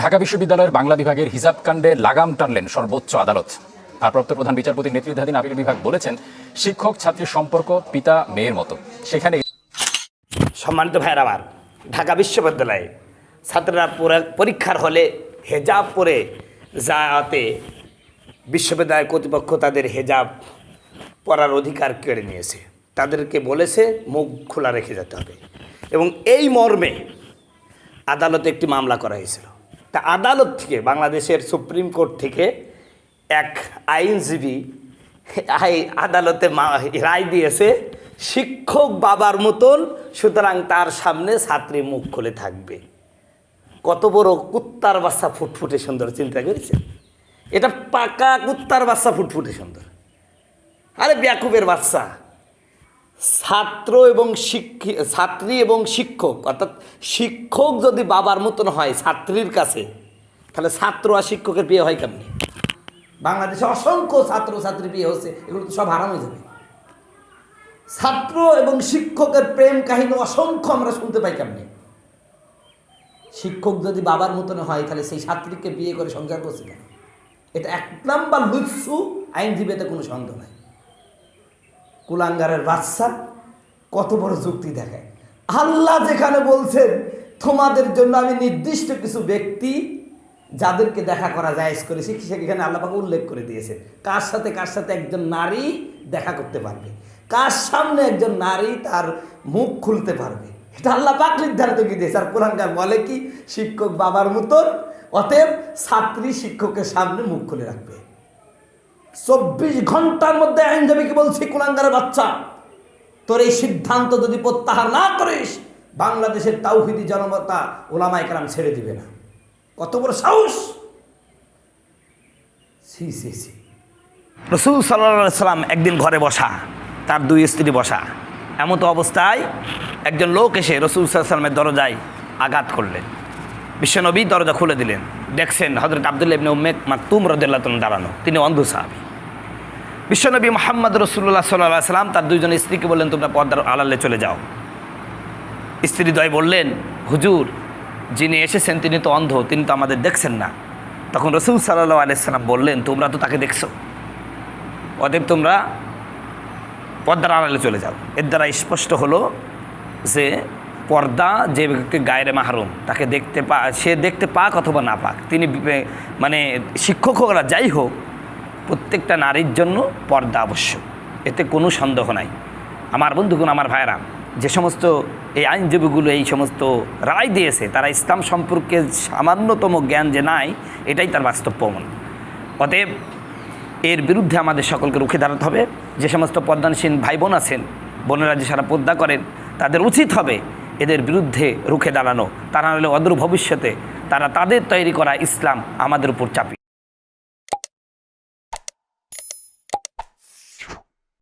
ঢাকা বিশ্ববিদ্যালয়ের বাংলা বিভাগের হিজাব কাণ্ডে লাগাম টানলেন সর্বোচ্চ আদালত। ভারপ্রাপ্ত প্রধান বিচারপতির নেতৃত্বাধীন আপিল বিভাগ বলেছেন, শিক্ষক ছাত্রীর সম্পর্ক পিতা মেয়ের মতো। সেখানে সম্মানিত ভাইয়ের আমার, ঢাকা বিশ্ববিদ্যালয়ে ছাত্ররা পরীক্ষার হলে হেজাব পরে যাতে বিশ্ববিদ্যালয় কর্তৃপক্ষ তাদের হেজাব পরার অধিকার কেড়ে নিয়েছে, তাদেরকে বলেছে মুখ খোলা রেখে যেতে হবে। এবং এই মর্মে আদালতে একটি মামলা করা হয়েছিল। তা আদালত থেকে, বাংলাদেশের সুপ্রিম কোর্ট থেকে এক আইনজীবী আদালতে রায় দিয়েছে, শিক্ষক বাবার মতন, সুতরাং তার সামনে ছাত্রী মুখ খুলে থাকবে। কত বড় কুত্তার বাচ্চা ফুটফুটে সুন্দর, চিন্তা করেছেন? এটা পাকা কুত্তার বাচ্চা ফুটফুটে সুন্দর। আরে ব্যাকুবের বাচ্চা। ছাত্রী এবং শিক্ষক, অর্থাৎ শিক্ষক যদি বাবার মতন হয় ছাত্রীর কাছে, তাহলে ছাত্র আর শিক্ষকের বিয়ে হয় কেমনি? বাংলাদেশে অসংখ্য ছাত্রছাত্রী বিয়ে হচ্ছে, এগুলো তো সব হারাম হয়ে যাবে। ছাত্র এবং শিক্ষকের প্রেম কাহিনী অসংখ্য আমরা শুনতে পাই কেমনি? শিক্ষক যদি বাবার মতন হয়, তাহলে সেই ছাত্রীকে বিয়ে করে সংসার করছে কেন? এটা এক নাম্বার লুৎসু আইনজীবী, এতে কোনো সন্দেহ নাই। কুলাঙ্গারের বাচ্চা কত বড় যুক্তি দেখায়। আল্লাহ যেখানে বলছেন তোমাদের জন্য আমি নির্দিষ্ট কিছু ব্যক্তি যাদেরকে দেখা করা জায়েজ করেছি, সেখানে আল্লাহ পাক উল্লেখ করে দিয়েছেন কার সাথে একজন নারী দেখা করতে পারবে, কার সামনে একজন নারী তার মুখ খুলতে পারবে। এটা আল্লাহ পাক নির্ধারিত কি দিয়েছে। আর কুলাঙ্গার বলে কি, শিক্ষক বাবার মতন, অতএব ছাত্রী শিক্ষকের সামনে মুখ খুলে রাখবে। 24 ঘন্টার মধ্যে আইনজীবীকে বলছি, কুলাঙ্গারের বাচ্চা, তোর এই সিদ্ধান্ত যদি প্রত্যাহার না করিস, বাংলাদেশের তাওহীদি জনতা ওলামায়ে কেরাম ছেড়ে দিবে না। কত বড় সাহস! সি সি সি। রাসূল সাল্লাল্লাহু আলাইহি সাল্লাম একদিন ঘরে বসা, তার 2 স্ত্রী বসা। এমতো অবস্থায় একজন লোক এসে রাসূল সাল্লাল্লাহু আলাইহি সাল্লামের দরজায় আঘাত করলেন। বিশ্বনবী দরজা খুলে দিলেন, দেখছেন হযরত আব্দুল্লাহ ইবনে উম্মে মাকতুম রাদিয়াল্লাহু তাআলা দাঁড়ানো, তিনি অন্ধ সাহাবী। বিশ্বনবী মুহাম্মদ রাসূলুল্লাহ সাল্লাল্লাহু আলাইহি সাল্লাম তার 2 জন স্ত্রীকে বললেন, তোমরা পর্দার আড়ালে চলে যাও। স্ত্রীদ্বয় বললেন, হুজুর, যিনি এসেছেন তিনি তো অন্ধ, তিনি তো আমাদের দেখছেন না। তখন রাসূল সাল্লাল্লাহু আলাইহি সাল্লাম বললেন, তোমরা তো তাকে দেখছো, অতএব তোমরা পর্দার আড়ালে চলে যাও। এর দ্বারা স্পষ্ট হলো যে পর্দা যে ব্যক্তি গায়রে মাহরুম, তাকে সে দেখতে পাক অথবা না পাক, তিনি মানে শিক্ষক হোক না যাই হোক, প্রত্যেকটা নারীর জন্য পর্দা আবশ্যক, এতে কোনো সন্দেহ নাই। আমার বন্ধুগণ, আমার ভাইরা, যে সমস্ত এই আইনজীবীগুলো এই সমস্ত রায় দিয়েছে, তারা ইসলাম সম্পর্কে সামান্যতম জ্ঞান যে নাই, এটাই তার বাস্তব প্রমাণ। অতএব এর বিরুদ্ধে আমাদের সকলকে রুখে দাঁড়াতে হবে। যে সমস্ত পর্দানসীন ভাই বোন আছেন, বোনেরা যে সারা পর্দা করেন, তাদের উচিত হবে এদের বিরুদ্ধে রুখে দাঁড়ানো। তারা হলে অদূর ভবিষ্যতে তারা তাদের তৈরি করা ইসলাম আমাদের উপর চাপিয়ে